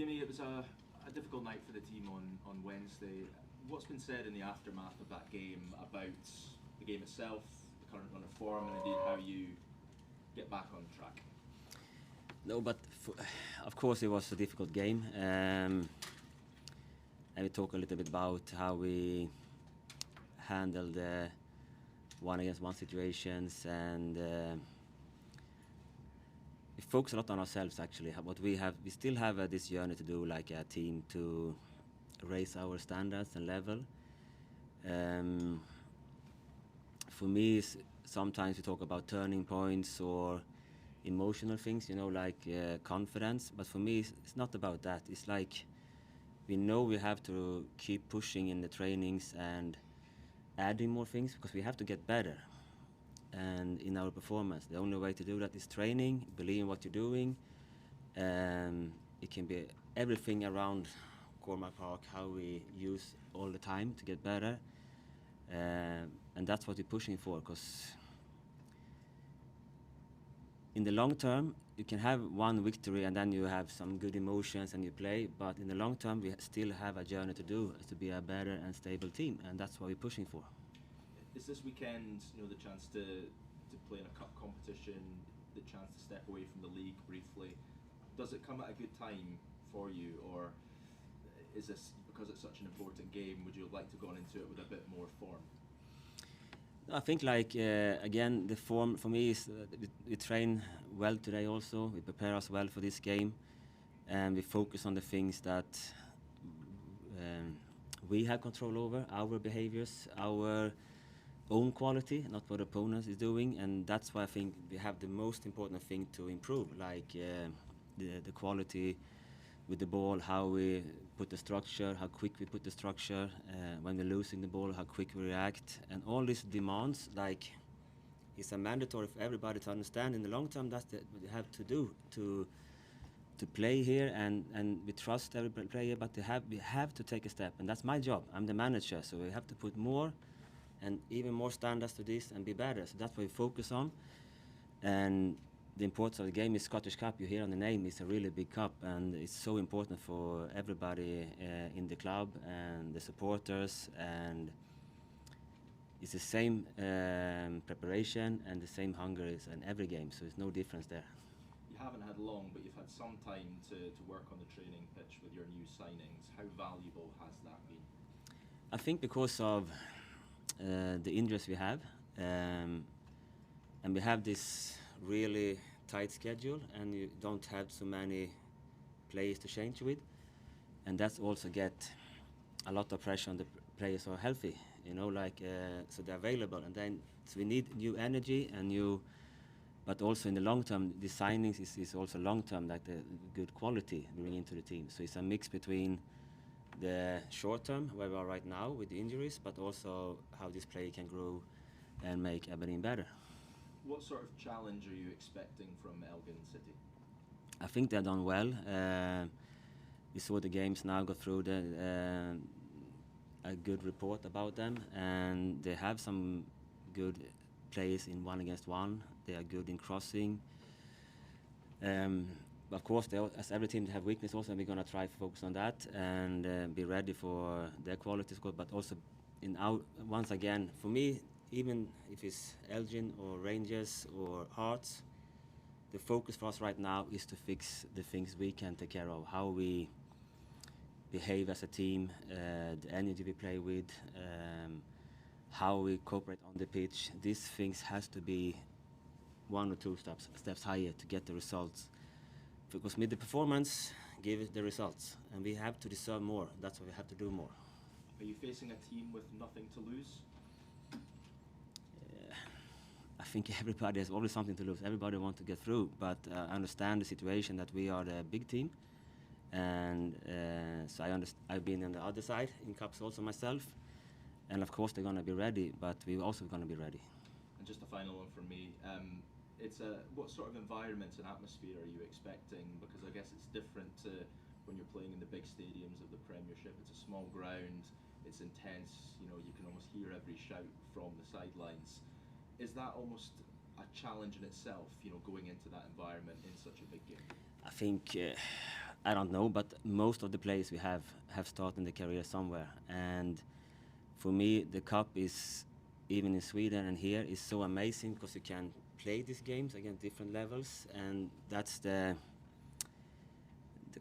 Jimmy, it was a difficult night for the team on Wednesday. What's been said in the aftermath of that game about the game itself, the current run of form, and indeed how you get back on track? No, but of course it was a difficult game. And we talk a little bit about how we handled the one-against-one situations, and we focus a lot on ourselves actually. What we still have this journey to do, like a team, to raise our standards and level. For me, sometimes we talk about turning points or emotional things, like confidence. But for me, it's not about that. It's like we know we have to keep pushing in the trainings and adding more things because we have to get better. And in our performance, the only way to do that is training, believe in what you're doing. It can be everything around Cormac Park, how we use all the time to get better. And that's what we're pushing for, because in the long term, you can have one victory and then you have some good emotions and you play, but in the long term, we still have a journey to do to be a better and stable team, and that's what we're pushing for. Is this weekend, the chance to play in a cup competition, the chance to step away from the league briefly? Does it come at a good time for you, or is this because it's such an important game? Would you like to go on into it with a bit more form? I think, again, the form for me is we train well today also. We prepare us well for this game, and we focus on the things that we have control over, our behaviors, our own quality, not what opponents is doing. And that's why I think we have the most important thing to improve, like the quality with the ball, how we put the structure, how quick we put the structure, when we're losing the ball, how quick we react, and all these demands, it's a mandatory for everybody to understand. In the long term, that's what you have to do to play here, and we trust every player, but we have to take a step, and that's my job. I'm the manager, so we have to put more and even more standards to this and be better. So that's what we focus on. And the importance of the game is Scottish Cup. You hear on the name, it's a really big cup, and it's so important for everybody in the club and the supporters, and it's the same preparation and the same hunger as in every game, so there's no difference there. You haven't had long, but you've had some time to work on the training pitch with your new signings. How valuable has that been? I think because of the injuries we have, and we have this really tight schedule, and you don't have so many players to change with, and that's also get a lot of pressure on the players who are healthy, so they're available, and then so we need new energy and but also in the long term, the signings is also long term, like the good quality bring into the team. So it's a mix between the short term, where we are right now with the injuries, but also how this player can grow and make Aberdeen better. What sort of challenge are you expecting from Elgin City? I think they've done well. We saw the games now, go through a good report about them, and they have some good players in one-against-one. They are good in crossing. Of course, as every team, they have weakness also, and we're going to try to focus on that and be ready for their quality score, but also once again, for me, even if it's Elgin or Rangers or Hearts, the focus for us right now is to fix the things we can take care of, how we behave as a team, the energy we play with, how we cooperate on the pitch. These things has to be one or two steps higher to get the results. Because with the performance, give the results, and we have to deserve more. That's what we have to do more. Are you facing a team with nothing to lose? I think everybody has always something to lose. Everybody wants to get through, but I understand the situation that we are the big team, and so I've been on the other side in cups also myself, and of course they're going to be ready, but we're also going to be ready. And just a final one from me. What sort of environment and atmosphere are you expecting? Because I guess it's different to when you're playing in the big stadiums of the Premiership. It's a small ground, it's intense, you can almost hear every shout from the sidelines. Is that almost a challenge in itself, going into that environment in such a big game? I think I don't know, but most of the players we have started their career somewhere. And for me, the cup is, even in Sweden and here, is so amazing because you can play these games against different levels, and that's the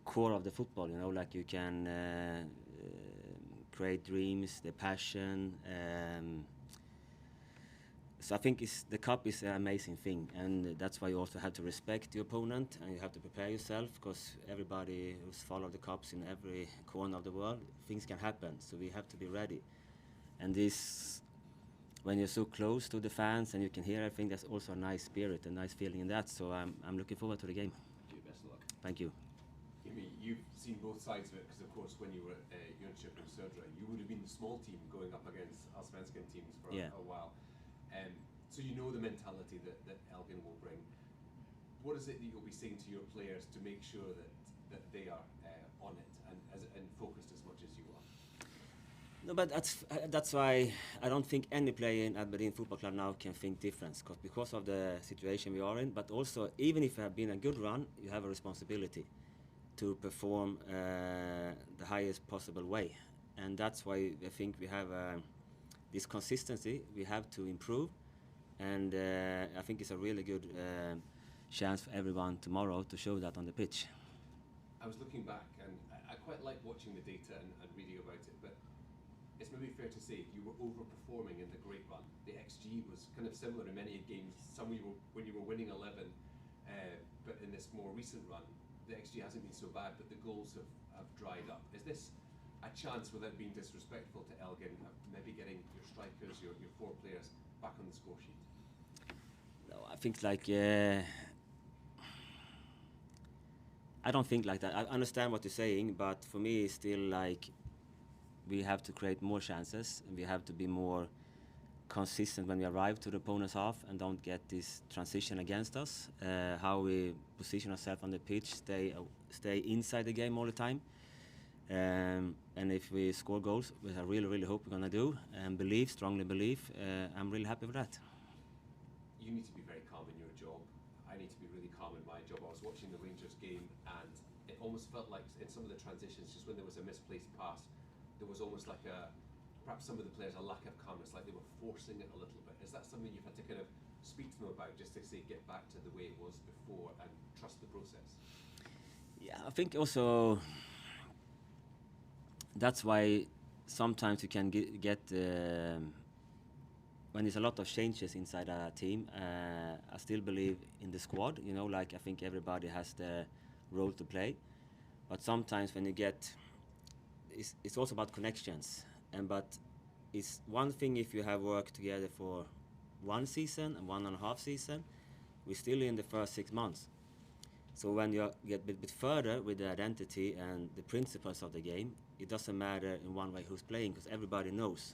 core of the football. You know, like you can create dreams, the passion. So I think the cup is an amazing thing, and that's why you also have to respect the opponent and you have to prepare yourself, because everybody who's followed the cups in every corner of the world, things can happen. So we have to be ready. And this, when you're so close to the fans and you can hear everything, there's also a nice spirit, a nice feeling in that. So I'm looking forward to the game. Thank you. Best of luck. Thank you. Jimmy, you've seen both sides of it, because of course when you were at Jönköping and Södra, you would have been the small team going up against Allsvenskan teams for a while. So you know the mentality that Elgin will bring. What is it that you'll be saying to your players to make sure that they are on it and focused as much as you are? No, but that's why I don't think any player in Aberdeen Football Club now can think different, because of the situation we are in. But also, even if you have been a good run, you have a responsibility to perform the highest possible way, and that's why I think we have this consistency. We have to improve, and I think it's a really good chance for everyone tomorrow to show that on the pitch. I was looking back, and I quite like watching the data and reading about it, but it's maybe fair to say you were overperforming in the great run. The XG was kind of similar in many games. Some when you were winning 11, but in this more recent run, the XG hasn't been so bad, but the goals have dried up. Is this a chance, without being disrespectful to Elgin, of maybe getting your strikers, your 4 players back on the score sheet? No, I think like I don't think like that. I understand what you're saying, but for me, it's still like we have to create more chances, and we have to be more consistent when we arrive to the opponent's half and don't get this transition against us. How we position ourselves on the pitch, stay inside the game all the time. And if we score goals, which I really hope we're gonna do, and strongly believe, I'm really happy with that. You need to be very calm in your job. I need to be really calm in my job. I was watching the Rangers game, and it almost felt like in some of the transitions, just when there was a misplaced pass, there was almost like perhaps some of the players, a lack of calmness, like they were forcing it a little bit. Is that something you've had to kind of speak to them about, just to say get back to the way it was before and trust the process? Yeah, I think also that's why sometimes you can get when there's a lot of changes inside a team. I still believe in the squad. You know, like I think everybody has the role to play, but sometimes when you get, it's also about connections. But it's one thing if you have worked together for 1 season and 1.5 season. We're still in the first 6 months. So when you get a bit further with the identity and the principles of the game, it doesn't matter in one way who's playing, because everybody knows.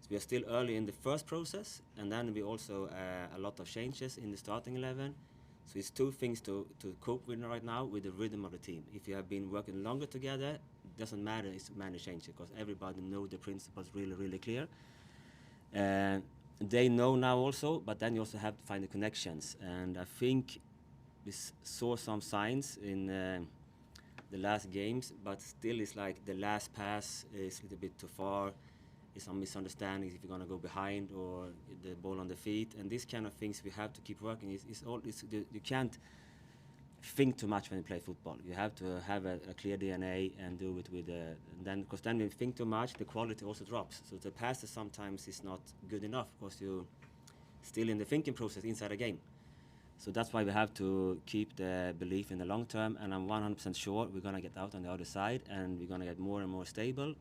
So we are still early in the first process, and then we also a lot of changes in the starting 11. So it's 2 things to cope with right now with the rhythm of the team. If you have been working longer together, it doesn't matter it's many changes, because everybody knows the principles really clear. They know now also, but then you also have to find the connections. And I think we saw some signs in the last games, but still it's like the last pass is a little bit too far. It's some misunderstandings if you're going to go behind or the ball on the feet, and these kind of things we have to keep working. You can't think too much when you play football. You have to have a clear DNA and do it with because then when you think too much, the quality also drops. So the passes sometimes is not good enough because you still in the thinking process inside a game. So that's why we have to keep the belief in the long term, and I'm 100% sure we're going to get out on the other side, and we're going to get more and more stable,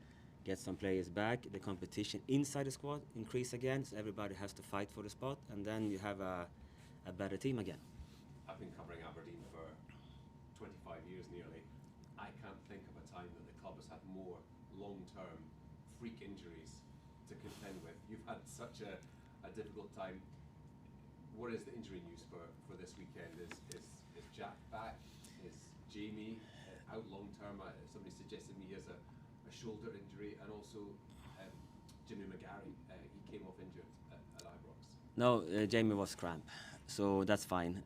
get some players back, the competition inside the squad increase again, so everybody has to fight for the spot, and then you have a better team again. I've been covering Aberdeen for 25 years nearly. I can't think of a time that the club has had more long-term freak injuries to contend with. You've had such a difficult time. What is the injury news for this weekend? Is Jack back? Is Jamie out long-term? Somebody suggested me he has a shoulder injury, and also Jimmy McGarry, he came off injured at Ibrox. No, Jamie was cramp, so that's fine.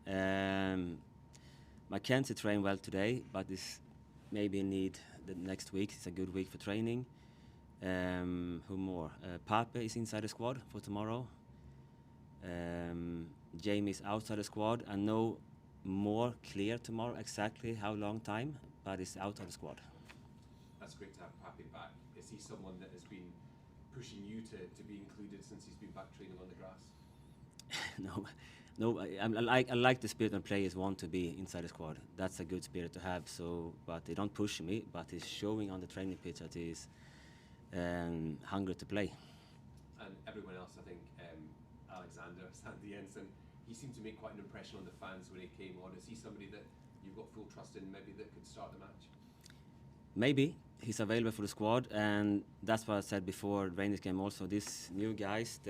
Mackenzie trained well today, but is maybe need the next week. It's a good week for training. Who more? Pape is inside the squad for tomorrow. Jamie is outside the squad. I know more clear tomorrow exactly how long time, but it's out of the squad. That's great to have Pape back. Is he someone that has been pushing you to be included since he's been back training on the grass? No. I like the spirit when players want to be inside the squad. That's a good spirit to have. So, but they don't push me. But it's showing on the training pitch that he's hungry to play. And everyone else, I think, Alexander, Sandy Jensen, he seemed to make quite an impression on the fans when he came on. Is he somebody that you've got full trust in, maybe that could start the match? Maybe he's available for the squad, and that's what I said before Rangers game also. These new guys,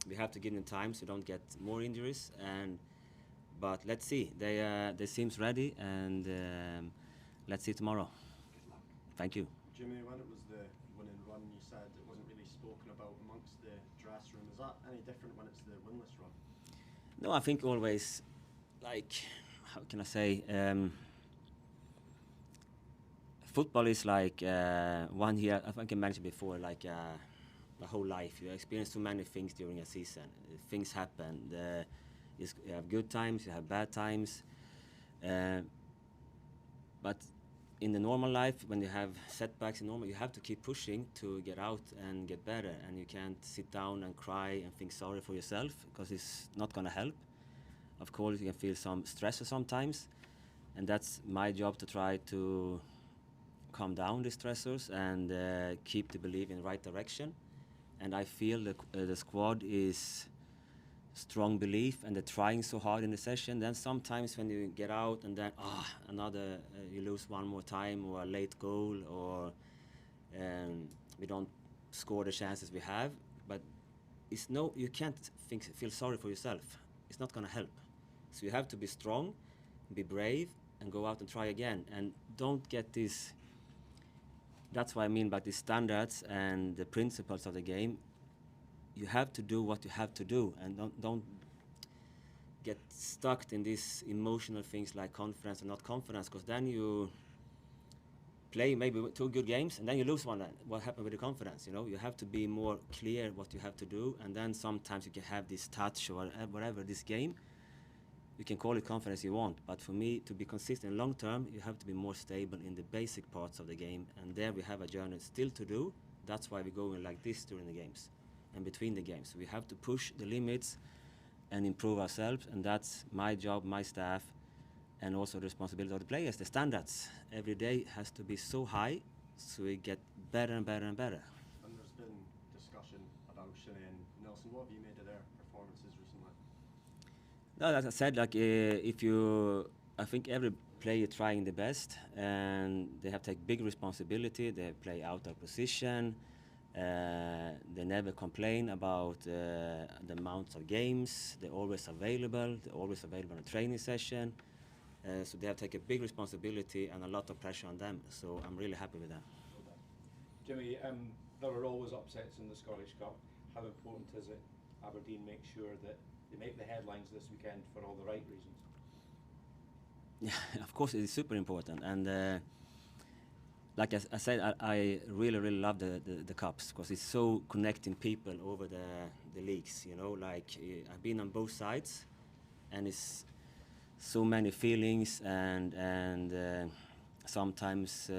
we have to give them time so don't get more injuries. But let's see. They seems ready, and let's see tomorrow. Good luck. Thank you. Jimmy, when it was the winning run, you said it wasn't really spoken about amongst the dress room. Is that any different when it's the winless run? No, I think always, like, how can I say? Football is like 1 year. I think I mentioned before, like the whole life. You experience too many things during a season. Things happen. You have good times, you have bad times. But in the normal life, when you have setbacks in normal, you have to keep pushing to get out and get better. And you can't sit down and cry and think sorry for yourself, because it's not going to help. Of course, you can feel some stress sometimes, and that's my job to try to calm down the stressors and keep the belief in the right direction. And I feel the squad is strong belief, and they're trying so hard in the session. Then sometimes when you get out and then another you lose one more time, or a late goal, or we don't score the chances we have. But you can't feel sorry for yourself. It's not going to help. So you have to be strong, be brave, and go out and try again. And don't get this. That's what I mean by the standards and the principles of the game. You have to do what you have to do, and don't get stuck in these emotional things like confidence or not confidence, because then you play maybe 2 good games and then you lose one. What happened with the confidence? You have to be more clear what you have to do, and then sometimes you can have this touch or whatever this game. You can call it confidence you want, but for me, to be consistent long term, you have to be more stable in the basic parts of the game, and there we have a journey still to do. That's why we're going like this during the games and between the games. We have to push the limits and improve ourselves, and that's my job, my staff, and also the responsibility of the players. The standards every day has to be so high, so we get better and better and better. And there's been discussion about Shinnie and Nelson. What have you made of their performances recently? No, as I said, like I think every player trying the best, and they have to take big responsibility. They play out of position. They never complain about the amounts of games. They're always available. They're always available in a training session. So they have to take a big responsibility and a lot of pressure on them. So I'm really happy with that. Jimmy, there are always upsets in the Scottish Cup. How important is it Aberdeen make sure that they make the headlines this weekend for all the right reasons? Yeah, of course, it's super important. And like I said, I really, really love the cups, because it's so connecting people over the leagues. Like I've been on both sides, and it's so many feelings, and sometimes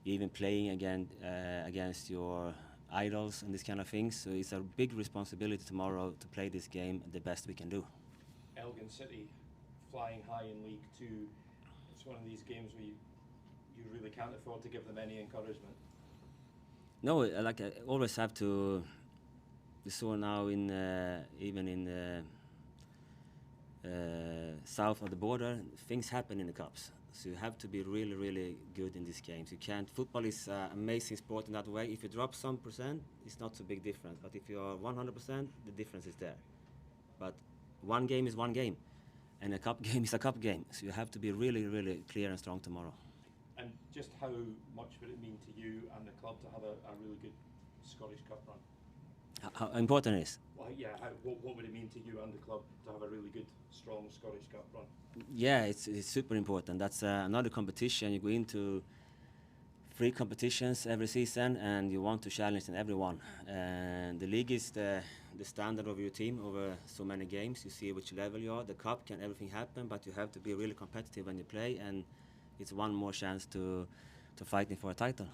even playing against your idols and this kind of things. So it's a big responsibility tomorrow to play this game the best we can do. Elgin City flying high in League Two. It's one of these games where you really can't afford to give them any encouragement. No, like I always have to. We saw now even in south of the border, things happen in the cups. So you have to be really, really good in these games. You can't. Football is an amazing sport in that way. If you drop some percent, it's not so big difference. But if you are 100%, the difference is there. But one game is one game, and a cup game is a cup game. So you have to be really, really clear and strong tomorrow. And just how much would it mean to you and the club to have a really good Scottish Cup run? How important it is. Well, yeah, what would it mean to you and the club to have a really good, strong Scottish Cup run? Yeah, it's super important. That's another competition. You go into 3 competitions every season, and you want to challenge in everyone. And the league is the standard of your team over so many games. You see which level you are. The cup can everything happen, but you have to be really competitive when you play, and it's one more chance to fighting for a title.